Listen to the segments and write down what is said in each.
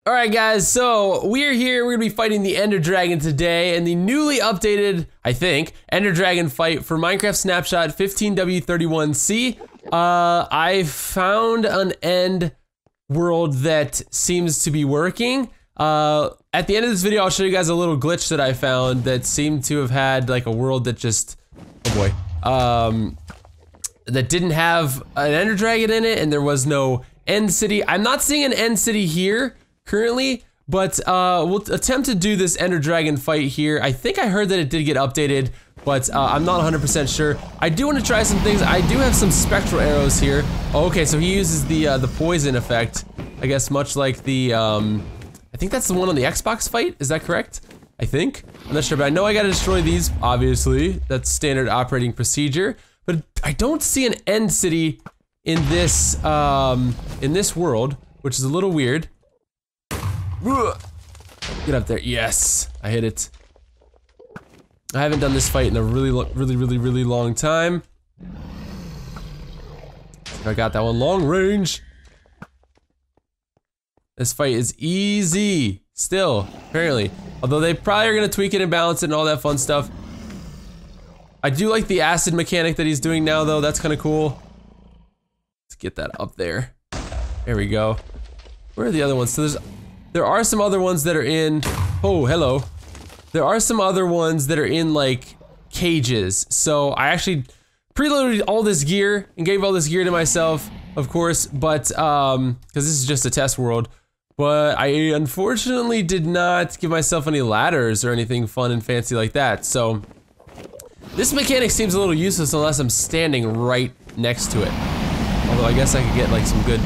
Alright guys, so we're here, we're gonna be fighting the Ender Dragon today, and the newly updated, I think, Ender Dragon fight for Minecraft Snapshot 15W31C. I found an end world that seems to be working. At the end of this video, I'll show you guys a little glitch that I found that seemed to have had like a world that just, oh boy, that didn't have an Ender Dragon in it, and there was no end city. I'm not seeing an end city here currently, but we'll attempt to do this Ender Dragon fight here. I think I heard that it did get updated, but I'm not 100% sure. I do want to try some things. I do have some spectral arrows here. Oh, okay, so he uses the poison effect, I guess, much like the I think that's the one on the Xbox fight. Is that correct? I think. I'm not sure, but I know I gotta destroy these. Obviously, that's standard operating procedure. But I don't see an end city in this world, which is a little weird. Get up there. Yes, I hit it. I haven't done this fight in a really long time. I got that one long range. This fight is easy still, apparently. Although they probably are gonna tweak it and balance it and all that fun stuff. I do like the acid mechanic that he's doing now though, that's kinda cool. Let's get that up there. There we go. Where are the other ones? So there are some other ones that are in, oh, hello. There are some other ones that are in like cages. So I actually preloaded all this gear and gave all this gear to myself, of course, but, cause this is just a test world. But I unfortunately did not give myself any ladders or anything fun and fancy like that. So this mechanic seems a little useless unless I'm standing right next to it. Although I guess I could get like some good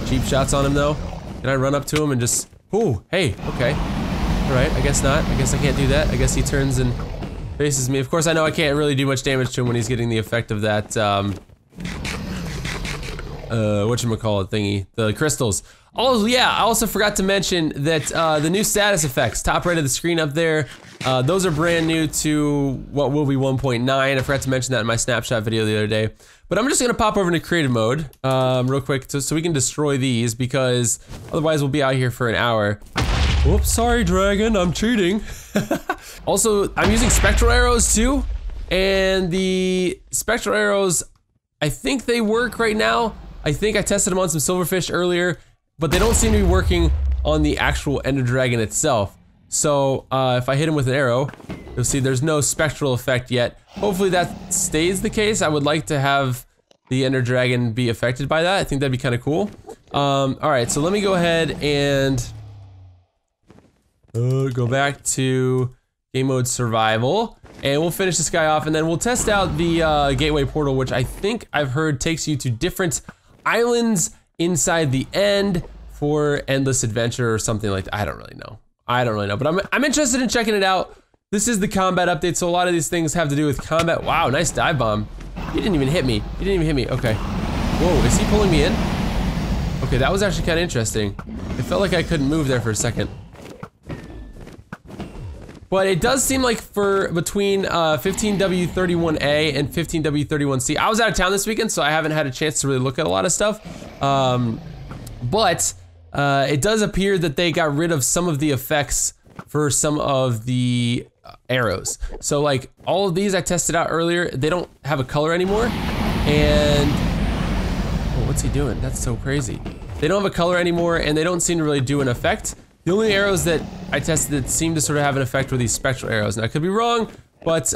cheap shots on him though. Can I run up to him and just, ooh, hey, okay. Alright, I guess not. I guess I can't do that. I guess he turns and faces me. Of course, I know I can't really do much damage to him when he's getting the effect of that, whatchamacallit thingy. The crystals. Oh, yeah, I also forgot to mention that, the new status effects, top right of the screen up there, those are brand new to what will be 1.9. I forgot to mention that in my snapshot video the other day. But I'm just gonna pop over into creative mode, real quick, so we can destroy these, because otherwise we'll be out here for an hour. Whoops, sorry dragon, I'm cheating. Also, I'm using spectral arrows too, and the spectral arrows, I think they work right now. I think I tested them on some silverfish earlier, but they don't seem to be working on the actual Ender Dragon itself. So, if I hit him with an arrow, you'll see there's no spectral effect yet. Hopefully that stays the case. I would like to have the Ender Dragon be affected by that. I think that'd be kind of cool. Alright, so let me go ahead and go back to game mode survival, and we'll finish this guy off, and then we'll test out the gateway portal, which I think I've heard takes you to different islands inside the end for endless adventure or something like that. I don't really know. But I'm interested in checking it out. This is the combat update, so a lot of these things have to do with combat. Wow, nice dive bomb. He didn't even hit me. Okay. Whoa, is he pulling me in? Okay, that was actually kind of interesting. It felt like I couldn't move there for a second. But it does seem like for between 15W31A and 15W31C. I was out of town this weekend, so I haven't had a chance to really look at a lot of stuff. But it does appear that they got rid of some of the effects for some of the arrows. So like all of these I tested out earlier, they don't have a color anymore. And oh, what's he doing? That's so crazy. They don't have a color anymore, and they don't seem to really do an effect. The only arrows that I tested that seemed to sort of have an effect were these spectral arrows. And I could be wrong, but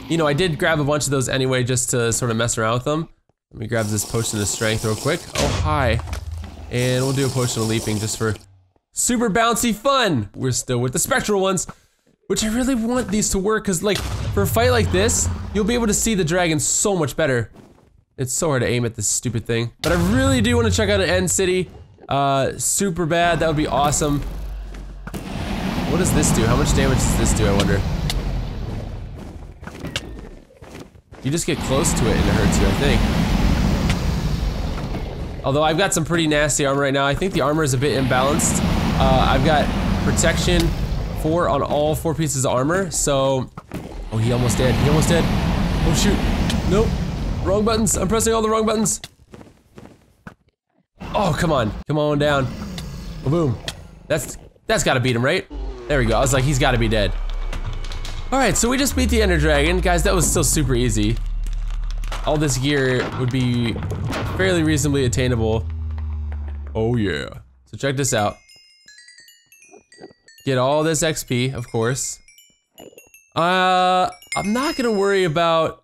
you know, I did grab a bunch of those anyway just to sort of mess around with them. Let me grab this potion of strength real quick. Oh, hi. And we'll do a potion of leaping just for super bouncy fun. We're still with the spectral ones, which I really want these to work, because like for a fight like this, you'll be able to see the dragon so much better. It's so hard to aim at this stupid thing. But I really do want to check out an end city. Super bad, that would be awesome. What does this do? How much damage does this do, I wonder? You just get close to it and it hurts you, I think. Although I've got some pretty nasty armor right now. I think the armor is a bit imbalanced. I've got protection 4 on all 4 pieces of armor, so... Oh, he almost dead. Oh, shoot. Nope. Wrong buttons. I'm pressing all the wrong buttons. Oh, come on. Come on down. Boom. That's gotta beat him, right? There we go. I was like, he's gotta be dead. Alright, so we just beat the Ender Dragon. Guys, that was still super easy. All this gear would be fairly reasonably attainable. Oh yeah. So check this out. Get all this XP, of course. I'm not gonna worry about...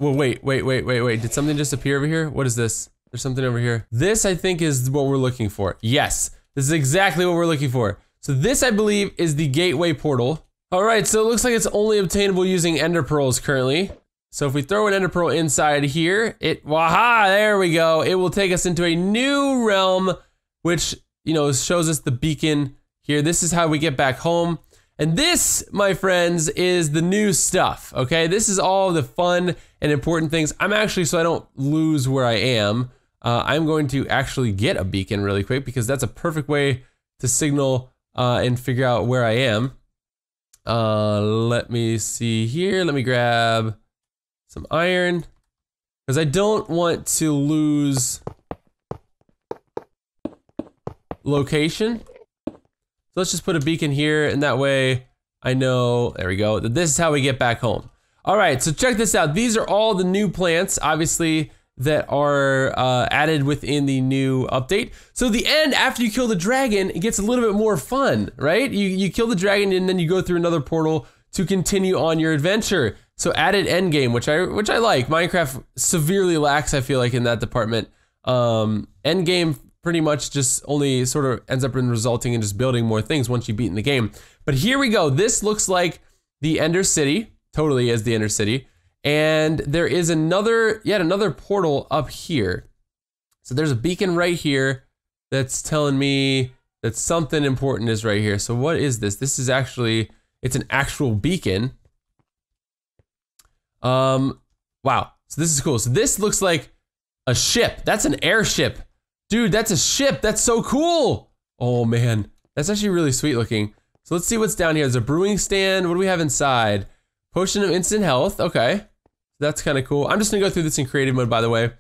Well, wait. Did something just appear over here? What is this? There's something over here. This, I think, is what we're looking for. Yes, this is exactly what we're looking for. So this, I believe, is the gateway portal. Alright, so it looks like it's only obtainable using ender pearls currently. So if we throw an ender pearl inside here, waha, there we go. It will take us into a new realm, which, you know, shows us the beacon here. This is how we get back home. And this, my friends, is the new stuff, okay? This is all the fun and important things. I'm actually, so I don't lose where I am, I'm going to actually get a beacon really quick because that's a perfect way to signal and figure out where I am. Let me see here. Let me grab some iron because I don't want to lose location. So let's just put a beacon here, and that way I know, there we go, that this is how we get back home. All right, so check this out. These are all the new plants, obviously, that are added within the new update. So the end, after you kill the dragon, it gets a little bit more fun, right? You kill the dragon, and then you go through another portal to continue on your adventure. So added end game, which I like. Minecraft severely lacks, I feel like, in that department. End game pretty much just only sort of ends up in resulting in just building more things once you've beaten the game. But here we go. This looks like the Ender City. Totally is the Ender City. And there is yet another portal up here. So there's a beacon right here that's telling me that something important is right here. So what is this? This is actually, it's an actual beacon. Wow. So this is cool. So this looks like a ship. That's an airship. Dude, that's a ship. That's so cool. Oh man, that's actually really sweet looking. So let's see what's down here. There's a brewing stand. What do we have inside? Potion of instant health. Okay, that's kind of cool. I'm just gonna go through this in creative mode, by the way.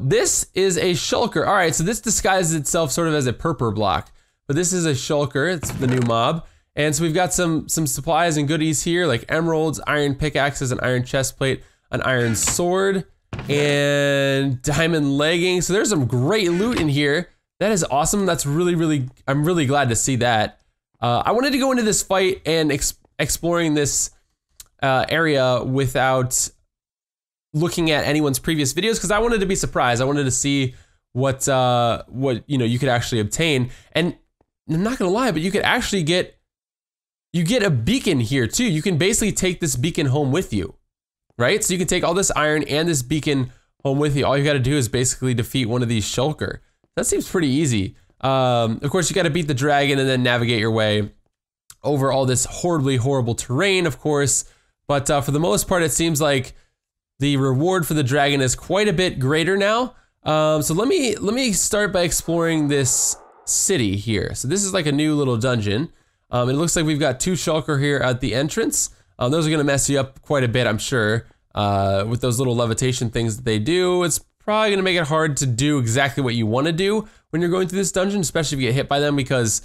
This is a shulker. All right, so this disguises itself sort of as a purple block, but this is a shulker. It's the new mob. And so we've got some supplies and goodies here, like emeralds, iron pickaxes, an iron chest plate, an iron sword, and diamond leggings. So there's some great loot in here. That is awesome. That's really, I'm really glad to see that. I wanted to go into this fight and exploring this area without looking at anyone's previous videos because I wanted to be surprised. I wanted to see what you know you could actually obtain. And I'm not gonna lie, but you could actually get a beacon here too. You can basically take this beacon home with you. Right? So you can take all this iron and this beacon home with you. All you gotta do is basically defeat one of these shulker. That seems pretty easy. Of course, you gotta beat the dragon and then navigate your way over all this horribly horrible terrain, of course. But for the most part, it seems like the reward for the dragon is quite a bit greater now. So let me start by exploring this city here. So this is like a new little dungeon. It looks like we've got two shulker here at the entrance. Those are gonna mess you up quite a bit, I'm sure. With those little levitation things that they do, it's probably gonna make it hard to do exactly what you wanna do when you're going through this dungeon, especially if you get hit by them, because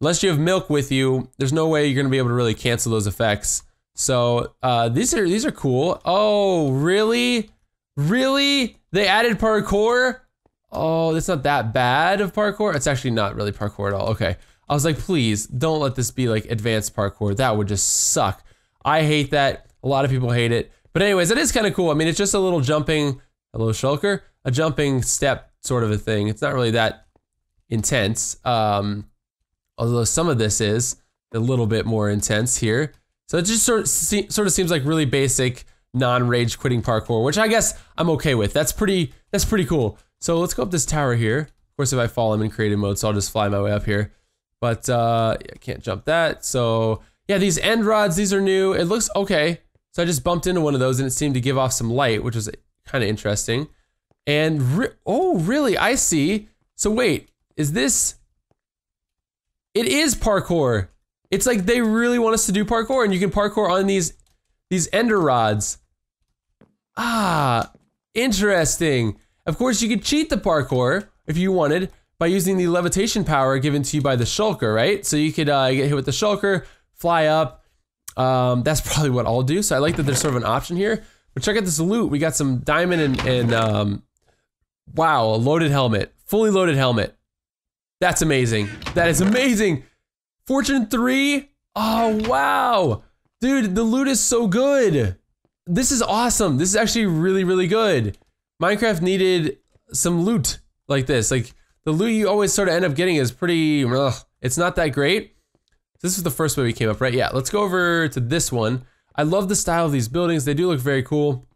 unless you have milk with you, there's no way you're gonna be able to really cancel those effects. So, these are cool. Oh, really? Really? They added parkour? Oh, that's not that bad of parkour? It's actually not really parkour at all. Okay. I was like, please, don't let this be like advanced parkour. That would just suck. I hate that. A lot of people hate it. But anyways, it is kind of cool. I mean, it's just a little jumping, hello shulker, a jumping step sort of a thing. It's not really that intense. Although some of this is a little bit more intense here. So it just sort of seems like really basic non-rage quitting parkour, which I guess I'm okay with. That's pretty cool. So let's go up this tower here. Of course, if I fall, I'm in creative mode, so I'll just fly my way up here. But yeah, I can't jump that. So yeah, these end rods, these are new. It looks okay. So I just bumped into one of those and it seemed to give off some light, which was kind of interesting. And oh, really? I see. So wait, is this? It is parkour. It's like they really want us to do parkour, and you can parkour on these ender rods. Ah, interesting. Of course, you could cheat the parkour if you wanted, by using the levitation power given to you by the Shulker, right? So you could get hit with the Shulker, fly up. That's probably what I'll do. So I like that there's sort of an option here. But check out this loot. We got some diamond and wow, a loaded helmet. Fully loaded helmet. That's amazing. That is amazing. Fortune 3. Oh, wow. Dude, the loot is so good. This is awesome. This is actually really, really good. Minecraft needed some loot like this. Like, the loot you always sort of end up getting is pretty, it's not that great. This is the first way we came up, right? Yeah, let's go over to this one. I love the style of these buildings. They do look very cool.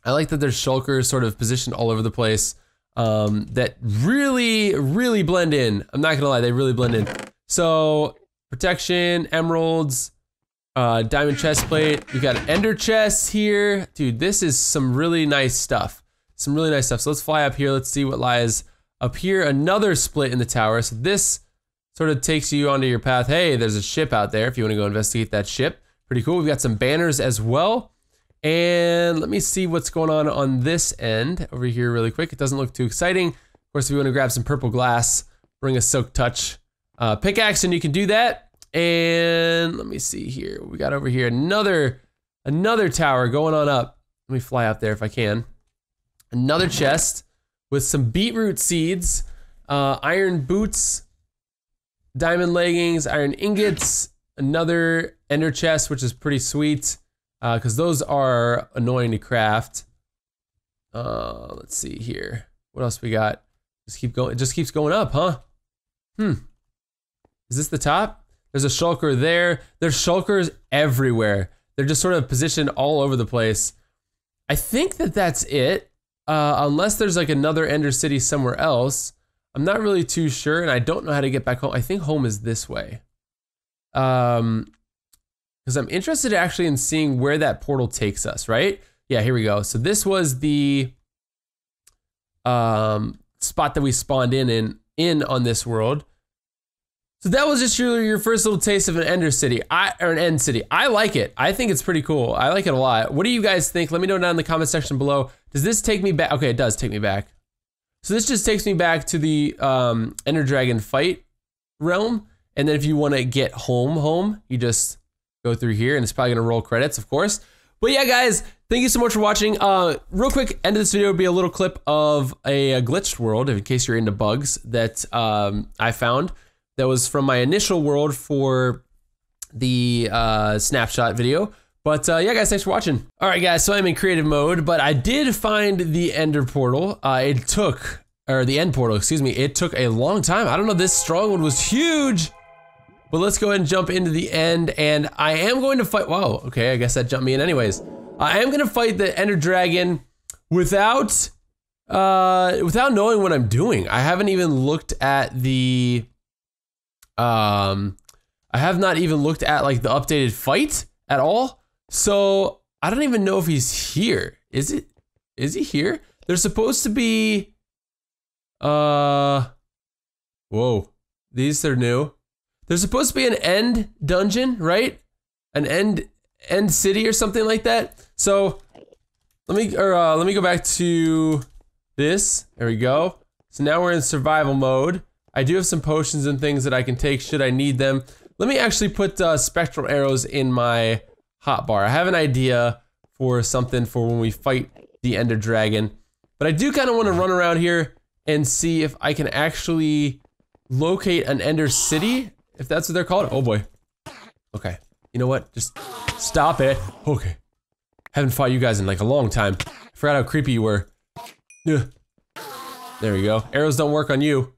I like that there's shulkers sort of positioned all over the place that really, really blend in. I'm not gonna lie, they really blend in. So, protection, emeralds, diamond chest plate. We got an ender chest here. Dude, this is some really nice stuff. Some really nice stuff. So let's fly up here. Let's see what lies up here. Another split in the tower. So this sort of takes you onto your path. Hey, there's a ship out there if you want to go investigate that ship. Pretty cool. We've got some banners as well. And let me see what's going on this end over here really quick. It doesn't look too exciting. Of course, if you want to grab some purple glass, bring a silk touch pickaxe and you can do that. And let me see here. We got over here another tower going on up. Let me fly up there if I can. Another chest with some beetroot seeds, iron boots, diamond leggings, iron ingots, another ender chest, which is pretty sweet, because those are annoying to craft. Let's see here. What else we got? Just keep going. It just keeps going up, huh? Is this the top? There's a shulker there. There's shulkers everywhere. They're just sort of positioned all over the place. I think that that's it. Unless there's like another Ender City somewhere else. I'm not really too sure, and I don't know how to get back home. I think home is this way. Because I'm interested actually in seeing where that portal takes us, right? Yeah, here we go. So this was the spot that we spawned in on this world. So that was just your first little taste of an Ender City, or an End City. I like it. I think it's pretty cool. I like it a lot. What do you guys think? Let me know down in the comment section below. Does this take me back? Okay, it does take me back. So this just takes me back to the Ender Dragon fight realm. And then if you want to get home, you just go through here, and it's probably gonna roll credits, of course. But yeah, guys, thank you so much for watching. Real quick, end of this video would be a little clip of a glitched world, in case you're into bugs, that I found. That was from my initial world for the snapshot video. But yeah, guys, thanks for watching. All right, guys, so I'm in creative mode, but I did find the Ender portal. The end portal, excuse me. It took a long time. I don't know, this strong one was huge. But let's go ahead and jump into the end, and I am going to fight. Whoa, okay, I guess that jumped me in anyways. I am gonna fight the Ender Dragon without knowing what I'm doing. I haven't even looked at the I have not even looked at like the updated fight at all. So I don't even know if he's here. Is he here? There's supposed to be whoa. These are new. There's supposed to be an end dungeon, right? An end city or something like that. So let me go back to this. There we go. So now we're in survival mode. I do have some potions and things that I can take should I need them. Let me actually put spectral arrows in my hotbar. I have an idea for something for when we fight the Ender Dragon. But I do kind of want to run around here and see if I can actually locate an Ender City, if that's what they're called. Oh boy. Okay. You know what? Just stop it. Okay. Haven't fought you guys in like a long time. I forgot how creepy you were. Ugh. There we go. Arrows don't work on you.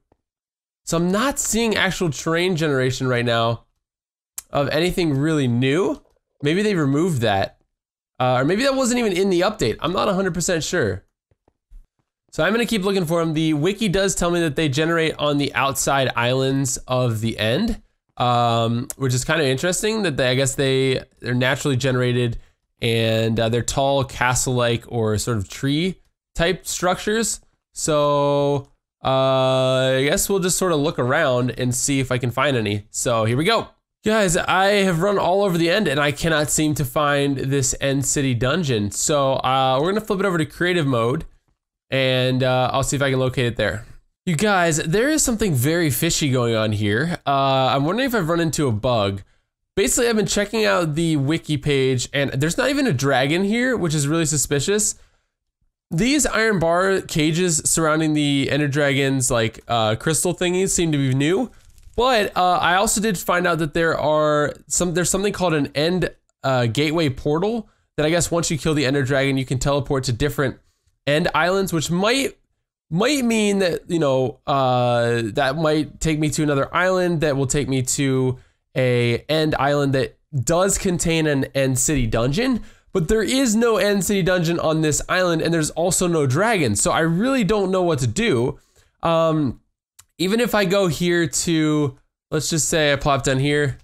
So I'm not seeing actual terrain generation right now of anything really new. Maybe they removed that. Or maybe that wasn't even in the update. I'm not 100% sure. So I'm gonna keep looking for them. The wiki does tell me that they generate on the outside islands of the end, which is kind of interesting that I guess they're naturally generated, and they're tall castle-like or sort of tree type structures. So I guess we'll just sort of look around and see if I can find any. So here we go. Guys, I have run all over the end and I cannot seem to find this End City dungeon. So we're gonna flip it over to creative mode, and I'll see if I can locate it there. You guys, there is something very fishy going on here. I'm wondering if I've run into a bug. Basically, I've been checking out the wiki page, and there's not even a dragon here, which is really suspicious. These iron bar cages surrounding the Ender Dragon's like crystal thingies seem to be new, but I also did find out that there's something called an end gateway portal that I guess once you kill the Ender Dragon, you can teleport to different end islands, which might mean that, you know, that might take me to another island that will take me to a end island that does contain an end city dungeon, but there is no end city dungeon on this island, and there's also no dragon, so I really don't know what to do. Even if I go here to, let's just say I plop down here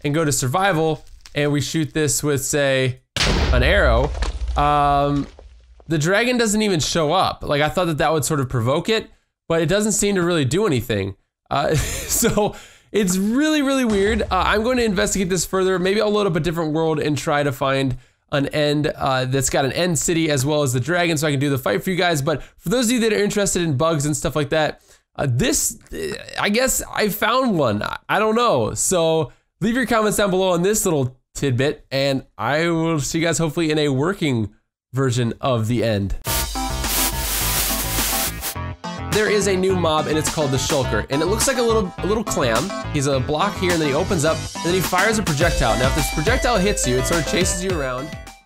and go to survival, and we shoot this with, say, an arrow, the dragon doesn't even show up. Like, I thought that that would sort of provoke it, but it doesn't seem to really do anything. So it's really, really weird. I'm going to investigate this further. Maybe I'll load up a different world and try to find an end that's got an end city as well as the dragon so I can do the fight for you guys. But for those of you that are interested in bugs and stuff like that, I guess I found one. I don't know. So leave your comments down below on this little tidbit, and I will see you guys hopefully in a working version of the end. There is a new mob, and it's called the Shulker, and it looks like a little clam. He's a block here, and then he opens up, and then he fires a projectile. Now, if this projectile hits you, it sort of chases you around.